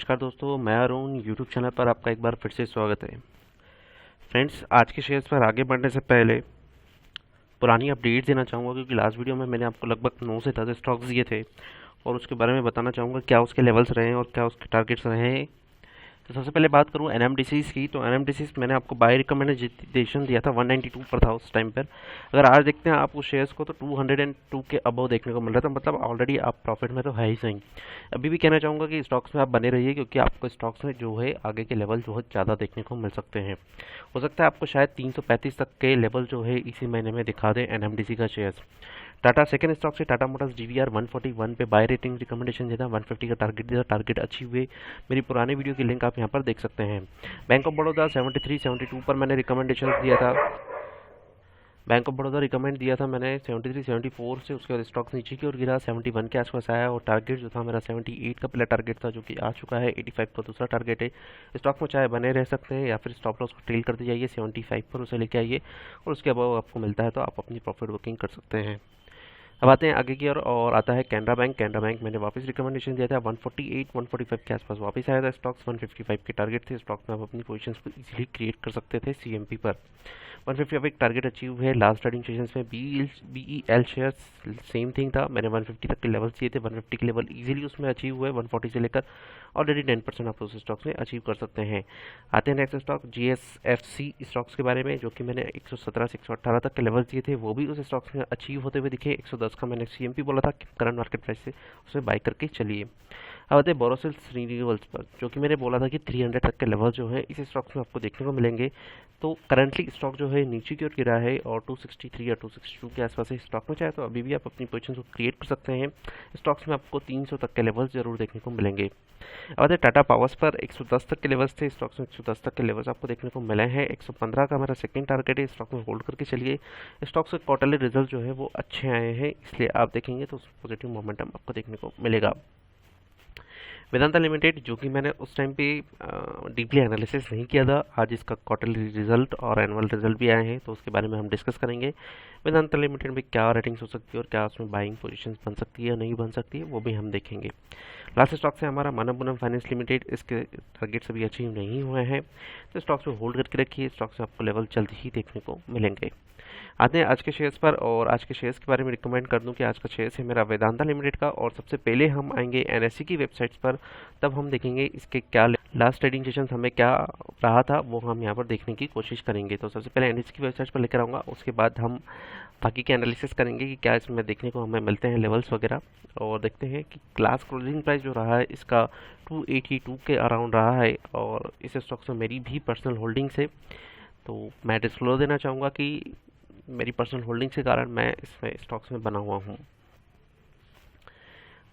नमस्कार दोस्तों, मैं अरुण यूट्यूब चैनल पर आपका एक बार फिर से स्वागत है। फ्रेंड्स, आज के शेयर्स पर आगे बढ़ने से पहले पुरानी अपडेट देना चाहूँगा, क्योंकि लास्ट वीडियो में मैंने आपको लगभग 9 से 10 स्टॉक्स दिए थे और उसके बारे में बताना चाहूँगा क्या उसके लेवल्स रहे हैं और क्या उसके टारगेट्स रहे हैं। तो सबसे पहले बात करूँ एनएमडीसीज की, तो एनएमडीसीज मैंने आपको बाय रिकमेंडेशन दिया था, 192 पर था उस टाइम पर। अगर आज देखते हैं आप उस शेयर्स को, तो 202 के अबव देखने को मिल रहा था, मतलब ऑलरेडी आप प्रॉफिट में तो है ही सही। अभी भी कहना चाहूँगा कि स्टॉक्स में आप बने रहिए, क्योंकि आपको स्टॉक्स में जो है आगे के लेवल बहुत ज़्यादा देखने को मिल सकते हैं। हो सकता है आपको शायद 335 तक के लेवल जो है इसी महीने में दिखा दे एनएमडीसी का शेयर्स। टाटा सेकंड स्टॉक से टाटा मोटर्स डीवीआर 141 पे बाय रेटिंग रिकमेंडेशन दिया था, 150 का टारगेट दिया था, टारगेट अचीव हुए। मेरी पुराने वीडियो की लिंक आप यहाँ पर देख सकते हैं। बैंक ऑफ बड़ौदा 73-72 पर मैंने रिकमेंडेशन दिया था। बैंक ऑफ बड़ौदा रिकमेंड दिया था मैंने 73-74 से, उसके बाद स्टॉक नीचे की ओर गिरा, 71 के आसपास आया और टारगेट जो था मेरा 78 का पहला टारगेट था, जो कि आ चुका है। 85 का दूसरा टारगेट है। स्टॉक में चाहे बने रह सकते हैं या फिर स्टॉप लॉस को ट्रेल करते जाइए, 75 पर उसे लेके आइए और उसके अबाव आपको मिलता है तो आप अपनी प्रॉफिट बुकिंग कर सकते हैं। अब आते हैं आगे की ओर और आता है कैनरा बैंक। कैनरा बैंक मैंने वापस रिकमेंडेशन दिया था, 148-145 के आसपास वापस आया था स्टॉक्स। 155 के टारगेट थे स्टॉक में, आप अपनी पोजीशंस को इजीली क्रिएट कर सकते थे सीएमपी पर। 150 अब एक टारगेट अचीव है लास्ट ट्रेडिंग सेशंस में। बीईएल शेयर्स सेम थिंग था, मैंने 150 तक के लेवल दिए थे, 150 के लेवल इजीली उसमें अचीव हुए, 140 से लेकर ऑलरेडी 10% आप उस स्टॉक्स में अचीव कर सकते हैं। आते हैं नेक्स्ट स्टॉक जीएसएफसी स्टॉक्स के बारे में, जो कि मैंने 117 से 118 तक के लेवल दिए थे, वो भी उस स्टॉक्स में अचीव होते हुए दिखे। 110 का मैंने सीएमपी बोला था करंट मार्केट प्राइस से, उसमें बाई करके चलिए। अब आते हैं बोरोसिल रिन्यूएबल्स पर, जो कि मैंने बोला था कि 300 तक के लेवल जो है इस स्टॉक्स में आपको देखने को मिलेंगे। तो करंटली स्टॉक जो है नीचे की ओर गिरा है और 263 या 262 के आसपास है स्टॉक में, चाहे तो अभी भी आप अपनी पोजीशन को क्रिएट कर सकते हैं। स्टॉक्स में आपको 300 तक के लेवल्स जरूर देखने को मिलेंगे। अब टाटा पावर्स पर 110 तक के लेवल्स थे, स्टॉक्स में 110 तक के लेवल्स आपको देखने को मिले हैं। 115 का मेरा सेकंड टारगेट है, स्टॉक में होल्ड करके चलिए। स्टॉक्स के क्वार्टरली रिजल्ट जो है वो अच्छे आए हैं, इसलिए आप देखेंगे तो पॉजिटिव मोमेंटम आपको देखने को मिलेगा। वेदांता लिमिटेड, जो कि मैंने उस टाइम पे डीपली एनालिसिस नहीं किया था, आज इसका क्वार्टरली रिजल्ट और एनुअल रिजल्ट भी आए हैं, तो उसके बारे में हम डिस्कस करेंगे। वेदांता लिमिटेड में क्या रेटिंग्स हो सकती है और क्या उसमें बाइंग पोजीशंस बन सकती है या नहीं बन सकती है, वो भी हम देखेंगे। लास्ट स्टॉक से हमारा मनपुरम फाइनेंस लिमिटेड, इसके टारगेट्स अभी अचीव नहीं हुए हैं, तो स्टॉक्स में होल्ड करके रखिए, स्टॉक से आपको लेवल जल्द ही देखने को मिलेंगे। आते हैं आज के शेयर्स पर और आज के शेयर्स के बारे में रिकमेंड कर दूं कि आज का शेयर्स है मेरा वेदांता लिमिटेड का। और सबसे पहले हम आएंगे एनएससी की वेबसाइट्स पर, तब हम देखेंगे इसके क्या लास्ट ट्रेडिंग सेशन हमें क्या रहा था, वो हम यहाँ पर देखने की कोशिश करेंगे। तो सबसे पहले एनएससी की वेबसाइट पर लेकर आऊँगा, उसके बाद हम बाकी के एनालिसिस करेंगे कि क्या इसमें देखने को हमें मिलते हैं लेवल्स वगैरह, और देखते हैं कि क्लास क्लोजिंग प्राइस जो रहा है इसका 282 के अराउंड रहा है और इस स्टॉक्स में मेरी भी पर्सनल होल्डिंग्स है। तो मैं डिस्क्लोज देना चाहूँगा कि मेरी पर्सनल होल्डिंग्स के कारण मैं इसमें स्टॉक्स में बना हुआ हूँ।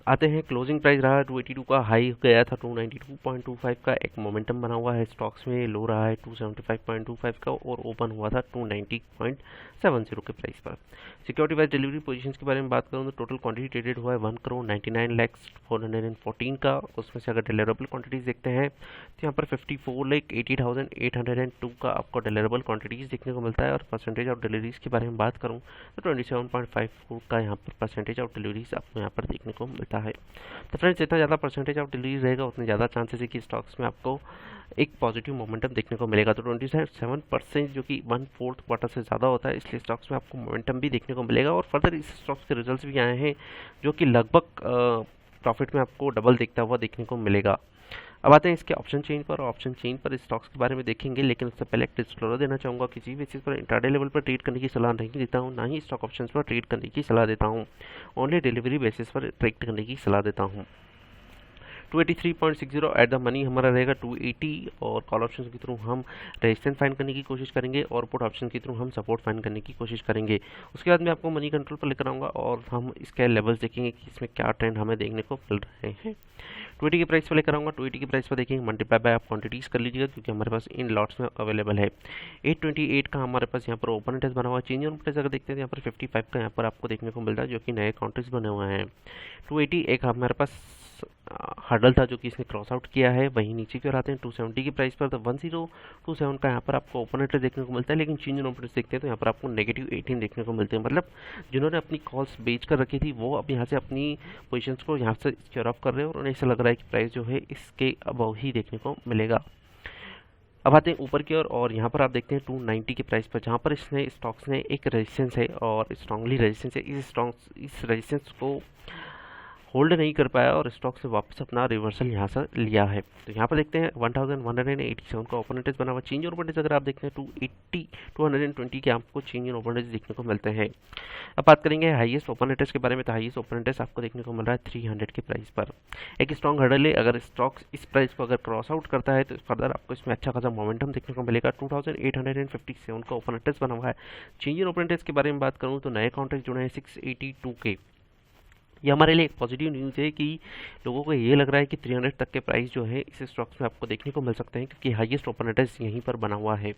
आते हैं क्लोजिंग प्राइस रहा 282 का, हाई गया था 292.25 का, एक मोमेंटम बना हुआ है स्टॉक्स में, लो रहा है 275.25 का और ओपन हुआ था 290.70 के प्राइस पर। सिक्योरिटी वाइज डिलीवरी पोजीशंस के बारे में बात करूँ तो टोटल क्वांटिटी ट्रेडेड हुआ है 1,99,414 का। उसमें से अगर डिलीवरेबल क्वांटिटीज देखते हैं तो यहाँ पर 54,80,802 का आपको डिलीवरेबल क्वांटिटीज देखने को मिलता है। और परसेंटेज ऑफ डिलीवरीज के बारे में बात करूँ तो 27.54 का यहाँ पर परसेंटेज ऑफ डिलीवरीज आपको यहाँ पर देखने को मिलता है। तो फ्रेंड्स, जितना ज़्यादा परसेंटेज ऑफ डिलीवरी रहेगा उतने ज़्यादा चांसेस है कि स्टॉक्स में आपको एक पॉजिटिव मोमेंटम देखने को मिलेगा। तो 27% जो कि 1/4 क्वार्टर से ज़्यादा होता है, इसलिए स्टॉक्स में आपको मोमेंटम भी देखने को मिलेगा। और फर्दर इस स्टॉक्स के रिजल्ट्स भी आए हैं जो कि लगभग प्रॉफिट में आपको डबल देखता हुआ देखने को मिलेगा। अब आते हैं इसके ऑप्शन चेन पर। ऑप्शन चेन पर स्टॉक्स के बारे में देखेंगे, लेकिन उससे पहले एक डिस्क्लोजर देना चाहूँगा, किसी भी चीज़ पर इंट्राडे लेवल पर ट्रेड करने की सलाह नहीं देता हूँ, ना ही स्टॉक ऑप्शंस पर ट्रेड करने की सलाह देता हूँ, ओनली डिलीवरी बेसिस पर ट्रेड करने की सलाह देता हूँ। 283.60 एट द मनी हमारा रहेगा 280 और कॉल ऑप्शन के थ्रू हम रेजिस्टेंस फाइंड करने की कोशिश करेंगे और पुट ऑप्शन के थ्रू हम सपोर्ट फाइंड करने की कोशिश करेंगे। उसके बाद मैं आपको मनी कंट्रोल पर लेकर आऊँगा और हम इसके लेवल्स देखेंगे कि इसमें क्या ट्रेंड हमें देखने को मिल रहे हैं। 280 के प्राइस पर लेकर आऊँगा, 280 के प्राइस पर देखेंगे, मल्टीप्लाई बाय आप क्वांटिटीज़ कर लीजिएगा क्योंकि हमारे पास इन लॉट्स में अवेलेबल है। 828 का हमारे पास यहाँ पर ओपन इंटरेस्ट बना हुआ है। चेंज ऑन प्राइस अगर देखते हैं तो यहाँ पर 55 का यहाँ पर आपको देखने को मिल रहा है, जो कि नए काउंटर्स बने हुए हैं। 280 एक हमारे पास हर्डल था जो कि इसने क्रॉस आउट किया है। वहीं नीचे की ओर आते हैं 270 की प्राइस पर, तो 1027 का यहाँ पर आपको ओपन इंटरेस्ट देखने को मिलता है, लेकिन चेंज इन ओपन इंटरेस्ट देखते हैं तो यहाँ पर आपको -18 देखने को मिलते हैं। मतलब जिन्होंने अपनी कॉल्स बेच कर रखी थी वो अब यहाँ से अपनी पोजिशंस को यहाँ से स्क्योर ऑफ कर रहे हैं और उन्हें ऐसा लग रहा है कि प्राइस जो है इसके अबव ही देखने को मिलेगा। अब आते हैं ऊपर की ओर और यहाँ पर आप देखते हैं 290 के प्राइस पर, जहाँ पर इसने स्टॉक्स ने एक रेजिस्टेंस है और स्ट्रांगली रेजिस्टेंस है। इस रेजिस्टेंस को होल्ड नहीं कर पाया और स्टॉक से वापस अपना रिवर्सल यहाँ से लिया है। तो यहाँ पर देखते हैं 1187 का ओपन इंटरेस्ट बना हुआ। चेंज इन ओपन इंटरेस्ट अगर आप देखते हैं 220 के आपको चेंज इन ओपन इंटरेस्ट देखने को मिलते हैं। अब बात करेंगे हाईएस्ट ओपन इंटरेस्ट के बारे में, तो हाईएस्ट ओपन इंटरेस्ट आपको देखने को मिल रहा है 300 के प्राइस पर। एक स्ट्रॉन्ग हर्डल है, अगर स्टॉक्स इस प्राइस को अगर क्रॉस आउट करता है तो फर्दर आपको इसमें अच्छा खासा मोमेंटम देखने को मिलेगा। 2857 का ओपन इंटरेस्ट बना हुआ है। चेंज इन ओपन इंटरेस्ट के बारे में बात करूँ तो नए कॉन्ट्रैक्ट जुड़े हैं 682 के। ये हमारे लिए एक पॉजिटिव न्यूज़ है कि लोगों को ये लग रहा है कि 300 तक के प्राइस जो है इस स्टॉक्स में आपको देखने को मिल सकते हैं, क्योंकि हाईएस्ट ओपन इंटरेस्ट यहीं पर बना हुआ है।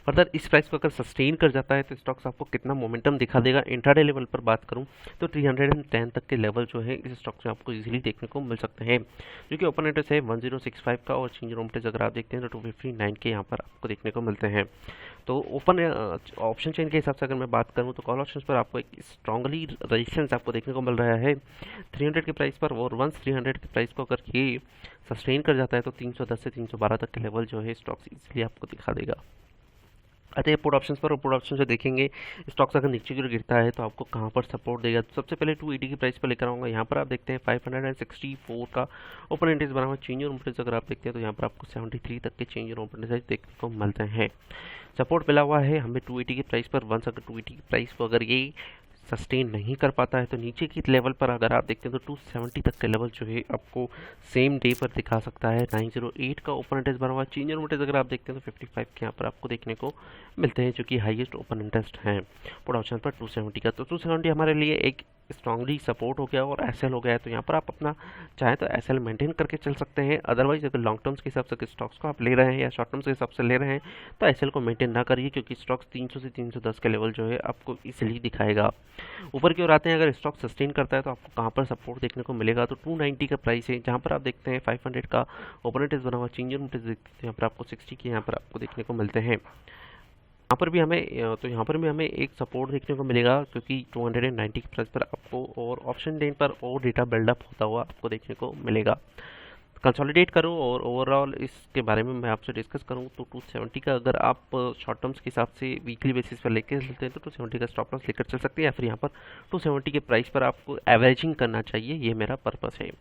फर्दर इस प्राइस को अगर सस्टेन कर जाता है तो स्टॉक्स आपको कितना मोमेंटम दिखा देगा। इंट्राडे लेवल पर बात करूं तो 310 तक के लेवल जो है इस स्टॉक्स में आपको इजीली देखने को मिल सकते हैं, जो कि ओपन इंटरेस्ट है 1065 का और चेंज इन इंटरेस्ट अगर आप देखते हैं तो 259 के यहाँ पर आपको देखने को मिलते हैं। तो ओपन ऑप्शन चेन के हिसाब से अगर मैं बात करूं तो कॉल ऑप्शंस पर आपको एक स्ट्रांगली रेजिस्टेंस आपको देखने को मिल रहा है 300 के प्राइस पर, और वंस 300 के प्राइस को अगर ये सस्टेन कर जाता है तो 310 से 312 तक के लेवल जो है स्टॉक्स इजीली आपको दिखा देगा। आते हैं पुट ऑप्शंस पर, और पुट ऑप्शन से देखेंगे स्टॉक्स अगर नीचे की ओर गिरता है तो आपको कहां पर सपोर्ट देगा। तो सबसे पहले 280 की प्राइस पर लेकर आऊँगा। यहाँ पर आप देखते हैं 564 का ओपन इंटरेस्ट बना हुआ। चेंज इन इंटरेस्ट अगर आप देखते हैं तो यहाँ पर आपको 73 तक के चेंज इन ओपन इंटरेस्ट देखने को मिलते हैं। सपोर्ट मिला हुआ है हमें 280 की प्राइस पर। वंस अगर 280 की प्राइस को अगर ये सस्टेन नहीं कर पाता है तो नीचे की लेवल पर अगर आप देखते हैं तो 270 तक के लेवल जो है आपको सेम डे पर दिखा सकता है। 908 का ओपन इंटरेस्ट बना हुआ। चेंज इन इंटरेस्ट अगर आप देखते हैं तो 55 के यहाँ पर आपको देखने को मिलते हैं, जो कि हाईएस्ट ओपन इंटरेस्ट है पुट ऑप्शन पर 270 का। तो 270 हमारे लिए एक स्ट्रांगली सपोर्ट हो गया और एसएल हो गया है, तो यहाँ पर आप अपना चाहे तो एसएल मेंटेन करके चल सकते हैं। अदरवाइज अगर लॉन्ग टर्म्स के हिसाब से स्टॉक्स को आप ले रहे हैं या शॉर्ट टर्म्स के हिसाब से ले रहे हैं तो एसएल को मेंटेन ना करिए, क्योंकि स्टॉक्स 300 से 310 के लेवल जो है आपको इसलिए दिखाएगा। ऊपर की ओर आते हैं, अगर स्टॉक सस्टेन करता है तो आपको कहाँ पर सपोर्ट देखने को मिलेगा। तो 290 का प्राइस है, जहाँ पर आप देखते हैं 500 का ओपन इंटरेस्ट बना हुआ। चेंज इन इंटरेस्ट देखते हैं यहाँ पर आपको 60 के यहाँ पर आपको देखने को मिलते हैं। यहाँ पर भी हमें एक सपोर्ट देखने को मिलेगा, क्योंकि 290 की प्राइस पर आपको और ऑप्शन लेन पर और डेटा बिल्डअप होता हुआ आपको देखने को मिलेगा। कंसोलिडेट करूं और ओवरऑल इसके बारे में मैं आपसे डिस्कस करूं तो 270 का अगर आप शॉर्ट टर्म्स के हिसाब से वीकली बेसिस पर लेकर चलते हैं तो 270 का स्टॉप लॉस लेकर चल सकते हैं, या फिर यहाँ पर 270 के प्राइस पर आपको एवरेजिंग करना चाहिए, ये मेरा पर्पस है।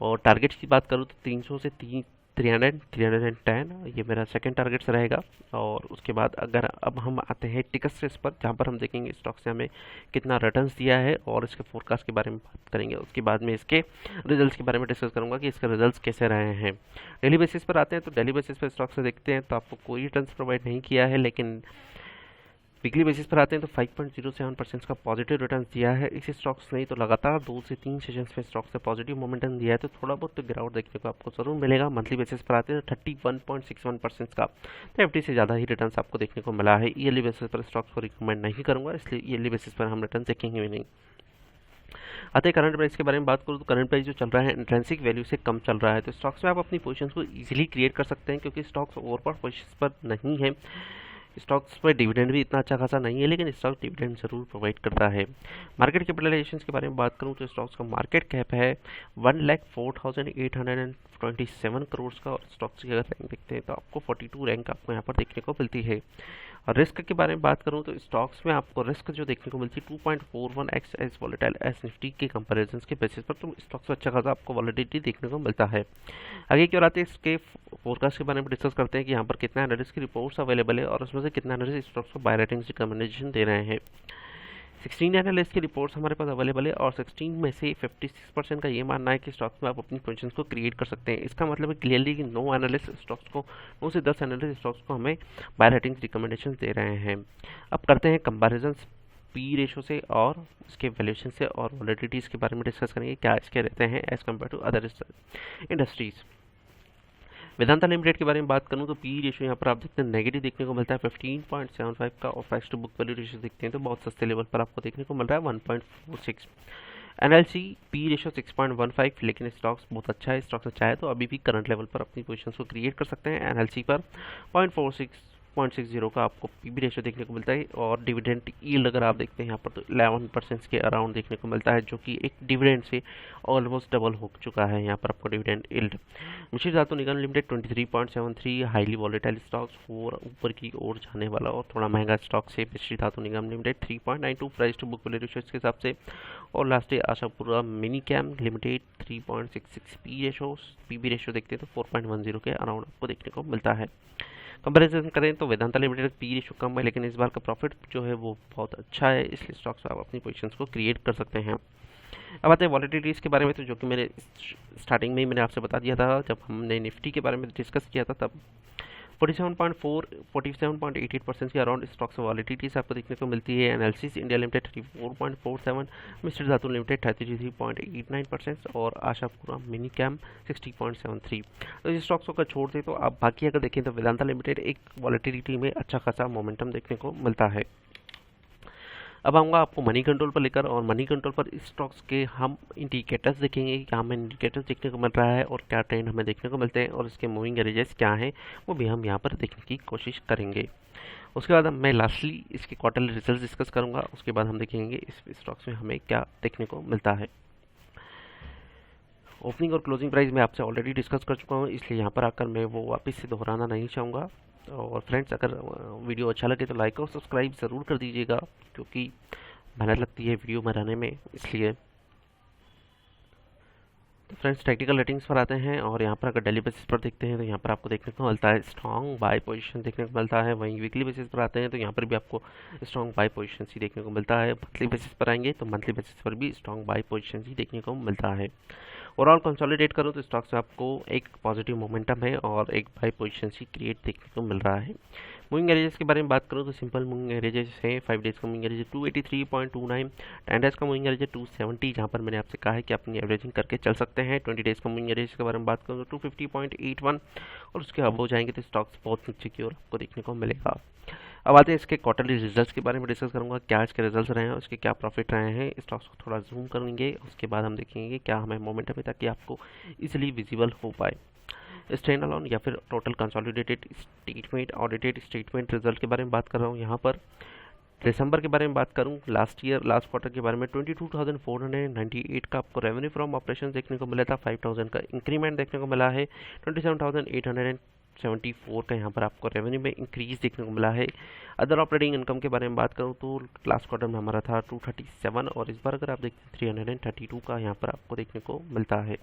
और टारगेट्स की बात करूँ तो 300 से 310 ये मेरा सेकंड टारगेट्स रहेगा। और उसके बाद अगर अब हम आते हैं टिकट स्ट्रेस पर, जहाँ पर हम देखेंगे स्टॉक से हमें कितना रिटर्न्स दिया है और इसके फोरकास्ट के बारे में बात करेंगे। उसके बाद में इसके रिजल्ट्स के बारे में डिस्कस करूंगा कि इसके रिजल्ट्स कैसे रहे हैं। डेली बेसिस पर आते हैं, तो डेली बेसिस पर स्टॉक से देखते हैं तो आपको कोई रिटर्न्स प्रोवाइड नहीं किया है, लेकिन वीकली बेसिस पर आते हैं तो 5.07% का पॉजिटिव रिटर्न दिया है इस स्टॉक्स ने। तो लगातार 2 से 3 सेशंस में स्टॉक्स ने पॉजिटिव मोमेंटम दिया है, तो थोड़ा बहुत तो गिरावट देखने को आपको जरूर मिलेगा। मंथली बेसिस पर आते हैं तो 31.61% का, तो एफडी से ज़्यादा ही रिटर्न आपको देखने को मिला है। ईयरली बेसिस पर स्टॉक्स को रिकमेंड नहीं करूँगा, इसलिए ईयरली बेसिस पर हम रिटर्न देखेंगे भी नहीं। आते हैं करंट प्राइस के बारे में बात करूँ तो करंट प्राइस जो चल रहा है इंट्रेंसिक वैल्यू से कम चल रहा है, तो स्टॉक्स में आप अपनी पोजीशंस को इजीली क्रिएट कर सकते हैं, क्योंकि स्टॉक्स ओवरबॉट पोजीशंस पर नहीं है। स्टॉक्स पर डिविडेंड भी इतना अच्छा खासा नहीं है, लेकिन स्टॉक डिविडेंड जरूर प्रोवाइड करता है। मार्केट कैपिटलाइजेशन के बारे में बात करूं तो स्टॉक्स का मार्केट कैप है 1,04,827 करोड़ का, और स्टॉक्स की अगर रैंक देखते हैं तो आपको 42 रैंक आपको यहाँ पर देखने को मिलती है। और रिस्क के बारे में बात करूं तो स्टॉक्स में आपको रिस्क जो देखने को मिलती है 2.41x as volatile as Nifty के कंपैरिजन के बेसिस पर, तो स्टॉक्स में अच्छा खासा आपको वॉलेटिलिटी देखने को मिलता है। आगे की ओर आते हैं इसके फोरकास्ट के बारे में डिस्कस करते हैं कि यहाँ पर कितना एनालिस्ट की रिपोर्ट्स अवेलेबल है और उसमें से कितना एनालिस्ट स्टॉक्स को बाय रेटिंग्स रिकमेंडेशन दे रहे हैं। 16 एनालिस्ट की रिपोर्ट्स हमारे पास अवेलेबल है, और 16 में से 56% का ये मानना है कि स्टॉक्स में आप अपनी पोजीशंस को क्रिएट कर सकते हैं। इसका मतलब है क्लियरली कि 9 एनालिस्ट स्टॉक्स को 9 से 10 एनालिस्ट स्टॉक्स को हमें बाय रेटिंग्स रिकमेंडेशन दे रहे हैं। अब करते हैं कंपैरिजन पी रेशो से और इसके वैल्यूएशन से, और वॉलेटिलिटीज के बारे में डिस्कस करेंगे क्या इसके रहते हैं as compare to other industries. Vedanta limited के बारे में बात करूं तो पी रेशियो यहाँ पर आप देखते हैं नेगेटिव देखने को मिलता है 15.75 का, और price to book value ratio देखते हैं तो बहुत सस्ते लेवल पर आपको देखने को मिल रहा है 1.46। एनएलसी पी रेशो 6.15, लेकिन स्टॉक्स बहुत अच्छा है, स्टॉक्स अच्छा है तो अभी भी करंट लेवल पर अपनी पोजीशंस को क्रिएट कर सकते हैं। एनएलसी पर 0.60 का आपको पीबी रेशो देखने को मिलता है, और डिविडेंड यील्ड अगर आप देखते हैं यहाँ पर तो 11% के अराउंड देखने को मिलता है, जो कि एक डिविडेंड से ऑलमोस्ट डबल हो चुका है यहाँ पर आपको डिविडेंड यील्ड। मिश्रित Dhatu Nigam limited 23.73, highly volatile stocks, और ऊपर की ओर जाने वाला और थोड़ा महंगा स्टॉक से Mishra Dhatu Nigam limited 3.92 price to book value ratio के हिसाब से। और लास्ट है Ashapura Minechem limited 3.66 PB ratio देखते हैं तो 4.10 के अराउंड आपको देखने को मिलता है। कंपैरिजन करें तो वेदांता लिमिटेड पी रेशियो कम है, लेकिन इस बार का प्रॉफिट जो है वो बहुत अच्छा है, इसलिए स्टॉक्स आप अपनी पोजीशंस को क्रिएट कर सकते हैं। अब आते हैं वॉलेटिलिटीज़ के बारे में, तो जो कि मेरे स्टार्टिंग में ही मैंने आपसे बता दिया था जब हमने निफ्टी के बारे में डिस्कस किया था, तब 47.88% के अराउंड स्टॉक्स वॉलेटिलिटीज आपको देखने को मिलती है। एनालिसिस इंडिया लिमिटेड 34.47, मिस्टर धातु लिमिटेड 33.89% और आशापुरा मिनी कैम 60.73। तो इस स्टॉक्स को अगर छोड़ दे तो आप बाकी अगर देखें तो वेदांता लिमिटेड एक वॉलेटिलिटी में अच्छा खासा मोमेंटम देखने को मिलता है। अब आऊँगा आपको मनी कंट्रोल पर लेकर, और मनी कंट्रोल पर स्टॉक्स के हम इंडिकेटर्स देखेंगे कि हमें इंडिकेटर्स देखने को मिल रहा है और क्या ट्रेंड हमें देखने को मिलते हैं, और इसके मूविंग एवरेजेस क्या हैं वो भी हम यहाँ पर देखने की कोशिश करेंगे। उसके बाद मैं लास्टली इसके क्वार्टरली रिजल्ट डिस्कस करूँगा, उसके बाद हम देखेंगे इस स्टॉक्स में हमें क्या देखने को मिलता है। ओपनिंग और क्लोजिंग प्राइस मैं आपसे ऑलरेडी डिस्कस कर चुका हूँ, इसलिए यहाँ पर आकर मैं वो वापस से दोहराना नहीं चाहूँगा। और फ्रेंड्स, अगर वीडियो अच्छा लगे तो लाइक और सब्सक्राइब ज़रूर कर दीजिएगा, क्योंकि मेहनत लगती है वीडियो बनाने में, इसलिए। तो फ्रेंड्स, टेक्निकल रेटिंग्स पर आते हैं, और यहाँ पर अगर डेली बेसिस पर देखते हैं तो यहाँ पर आपको देखने को मिलता है स्ट्रॉन्ग बाय पोजीशन देखने को मिलता है। वहीं वीकली बेसिस पर आते हैं तो यहाँ पर भी आपको स्ट्रॉन्ग बाय पोजीशन ही देखने को मिलता है। मंथली बेसिस पर आएंगे तो मंथली बेसिस पर भी स्ट्रॉन्ग बाय पोजीशन ही देखने को मिलता है। ओवरऑल कंसोलिडेट करूँ तो स्टॉक्स में आपको एक पॉजिटिव मोमेंटम है और एक बाय पोजीशन ही क्रिएट देखने को मिल रहा है। मूविंग एवरेजेस के बारे में बात करूँ तो सिंपल मूविंग एवरेजेस है 5 डेज का मूविंग एवरेज 283.29, 10 डेज का मूविंग एवरेज 270, जहाँ पर मैंने आपसे कहा है कि अपनी एवरेजिंग करके चल सकते हैं। 20 डेज का मूविंग एवरेज के बारे में बात करूँ तो 250.81, और उसके अब हो जाएंगे तो स्टॉक्स बहुत नीचे की ओर आपको देखने को मिलेगा। अब आते हैं इसके क्वार्टरली रिजल्ट्स के बारे में डिस्कस करूंगा, क्या इसके रिजल्ट्स रहे हैं, उसके क्या प्रॉफिट रहे हैं। स्टॉक्स को थोड़ा जूम करेंगे, उसके बाद हम देखेंगे क्या हमें मोमेंटम है, ताकि आपको इजीली विजिबल हो पाए। स्टैंड अलोन या फिर total consolidated statement, audited statement result के बारे में बात कर रहा हूँ। यहाँ पर दिसंबर के बारे में बात करूँ, लास्ट क्वार्टर के बारे में 22,498 का आपको रेवेन्यू फ्रॉम ऑपरेशन देखने को मिला था। 5,000 का इंक्रीमेंट देखने को मिला है। 27,874 का यहाँ पर आपको रेवेन्यू में इंक्रीज देखने को मिला है। अदर ऑपरेटिंग इनकम के बारे में बात करूँ तो लास्ट क्वार्टर में हमारा था 237, और इस बार अगर आप देखते हैं 332 का यहाँ पर आपको देखने को मिलता है।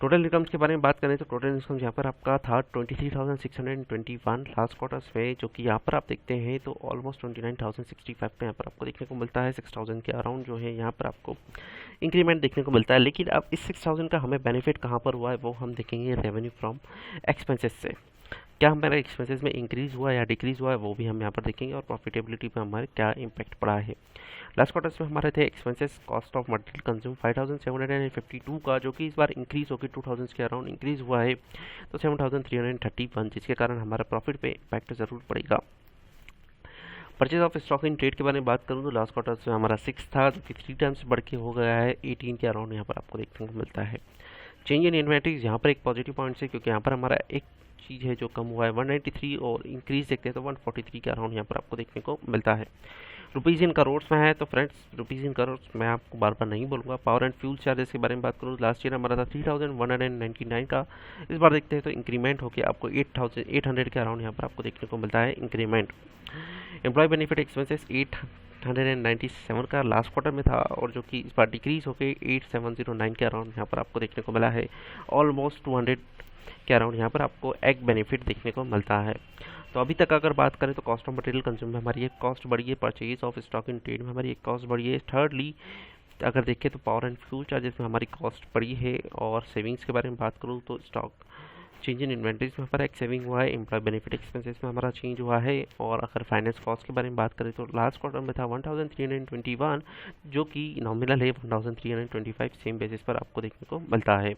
टोटल इनकम्स के बारे में बात करें तो टोटल इनकम यहाँ पर आपका था 23,621 लास्ट क्वार्टर्स में, जो कि यहाँ पर आप देखते हैं तो ऑलमोस्ट 29,065 का यहाँ पर आपको देखने को मिलता है। 6,000 के अराउंड जो है यहाँ पर आपको इंक्रीमेंट देखने को मिलता है। लेकिन अब इस 6,000 का हमें बेनिफिट कहाँ पर हुआ है वो हम देखेंगे रेवेन्यू फ्रॉम एक्सपेंसेस से। क्या हमारा एक्सपेंसेस में इंक्रीज़ हुआ या डिक्रीज़ हुआ है वो भी हम यहाँ पर देखेंगे, और प्रॉफिटेबिलिटी पे हमारे क्या इम्पैक्ट पड़ा है। लास्ट क्वार्टर्स में हमारे थे expenses cost of material consume 5,752 का, जो कि इस बार इंक्रीज़ होकर 2,000 के अराउंड इंक्रीज़ हुआ है तो 7,331, जिसके कारण हमारा प्रॉफिट पे इम्पैक्ट ज़रूर पड़ेगा। Purchase of stock in trade के बारे में बात करूँ तो लास्ट क्वार्टर्स में हमारा 6 था, जो कि 3 टाइम्स बढ़ के हो गया है 18 के अराउंड यहाँ पर आपको देखने को मिलता है। चेंज इन इन्वेंटरीज यहाँ पर एक पॉजिटिव पॉइंट है, क्योंकि यहाँ पर हमारा एक चीज़ है जो कम हुआ है 193, और इंक्रीज देखते हैं तो 143 के अराउंड यहाँ पर आपको देखने को मिलता है। रुपीज़ इन करोड्स में है तो फ्रेंड्स रुपीज़ इन करोड्स मैं आपको बार बार नहीं बोलूँगा। पावर एंड फ्यूल चार्जेस के बारे में बात करूँ, लास्ट ईयर हमारा था 3,199 का, इस बार देखते हैं तो इंक्रीमेंट होकर आपको 8,800 के अराउंड यहाँ पर आपको देखने को मिलता है इंक्रीमेंट। एम्प्लॉय बेनिफिट एक्सपेंसेस 897 का लास्ट क्वार्टर में था, और जो कि इस बार डिक्रीज होकर 8,709 के अराउंड यहाँ पर आपको देखने को मिला है। ऑलमोस्ट 200 के अराउंड यहाँ पर आपको एक बेनिफिट देखने को मिलता है। तो अभी तक अगर बात करें तो कॉस्ट ऑफ मटेरियल कंज्यूम में हमारी एक कॉस्ट बढ़ी है, purchase of stock in trade में हमारी एक कॉस्ट बढ़ी है। थर्डली अगर देखें तो पावर एंड फ्यूल चार्जेस में हमारी कॉस्ट बढ़ी है, और सेविंग्स के बारे में बात करूँ तो स्टॉक चेंज इन इन्वेंट्रीज में हमारा एक सेविंग हुआ है। एम्प्लॉय बेनिफिट एक्सपेंसेस में हमारा चेंज हुआ है, और अगर फाइनेंस कॉस्ट के बारे में बात करें तो लास्ट क्वार्टर में था 1,321, जो कि नॉमिनल है 1,325, सेम बेसिस पर आपको देखने को मिलता है।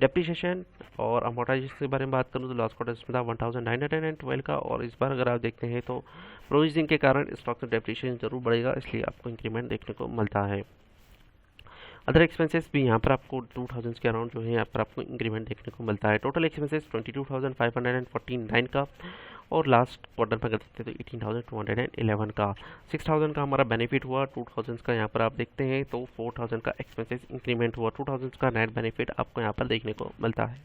डेप्रिसिएशन और अमोर्टाइजेशन के बारे में बात करूँ तो लास्ट क्वार्टर में था 1,912 का, और इस बार अगर आप देखते हैं तो प्रोविजनिंग के कारण स्टॉक में डेप्रिसिएशन जरूर बढ़ेगा, इसलिए आपको इंक्रीमेंट देखने को मिलता है। अदर एक्सपेंसेस भी यहाँ पर आपको 2000 के अराउंड जो है यहाँ पर आपको इंक्रीमेंट देखने को मिलता है। टोटल एक्सपेंसेस 22,549 का, और लास्ट क्वार्टर में अगर देखते हैं तो 18,211 का। 6,000 का हमारा बेनिफिट हुआ, 2,000 का यहाँ पर आप देखते हैं तो 4,000 का एक्सपेंसेस इंक्रीमेंट हुआ, 2,000 का नेट बेनिफिट आपको यहाँ पर देखने को मिलता है।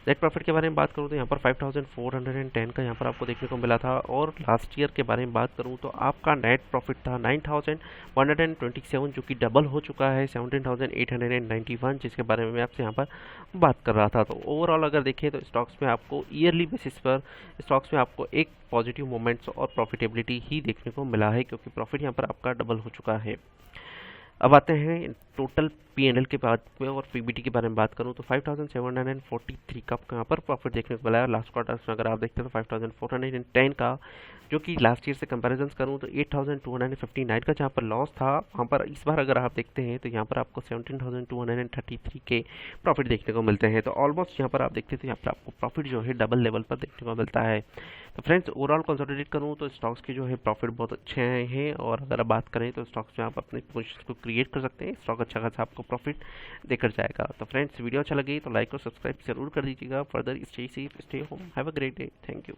नेट प्रॉफिट के बारे में बात करूँ तो यहाँ पर 5,410 का यहाँ पर आपको देखने को मिला था, और लास्ट ईयर के बारे में बात करूँ तो आपका नेट प्रॉफिट था 9,127, जो कि डबल हो चुका है 17,891, जिसके बारे में मैं आपसे यहाँ पर बात कर रहा था। तो ओवरऑल अगर देखें तो स्टॉक्स में आपको ईयरली बेसिस पर स्टॉक्स में आपको एक पॉजिटिव मोमेंट्स और प्रॉफिटेबिलिटी ही देखने को मिला है, क्योंकि प्रॉफिट यहाँ पर आपका डबल हो चुका है। अब आते हैं टोटल P&L के बाद में, और पीबीटी के बारे में बात करूं तो 5,743 का आपको यहाँ पर प्रॉफिट देखने को मिला है। लास्ट क्वार्टर में अगर आप देखते हैं तो 5,410 का, जो कि लास्ट ईयर से कंपैरिजन करूं तो 8,259 का जहाँ पर लॉस था, वहाँ पर इस बार अगर आप देखते हैं तो यहाँ पर आपको 17,233 के प्रॉफिट देखने को मिलते हैं। तो ऑलमोस्ट यहाँ पर आप देखते हैं तो यहाँ पर आपको प्रॉफिट जो है डबल लेवल पर देखने को मिलता है। तो फ्रेंड्स ओवरऑल कंसोलिडेट करूँ तो स्टॉक्स के जो है प्रॉफिट बहुत अच्छे हैं, और अगर आप बात करें तो स्टॉक्स में आप अपने पोजीशन को क्रिएट कर सकते हैं, स्टॉक अच्छा खासा आपको प्रॉफिट देकर जाएगा। तो फ्रेंड्स वीडियो अच्छा लगे तो लाइक और सब्सक्राइब जरूर कर दीजिएगा। Further stay safe, stay home, have a great day, thank you.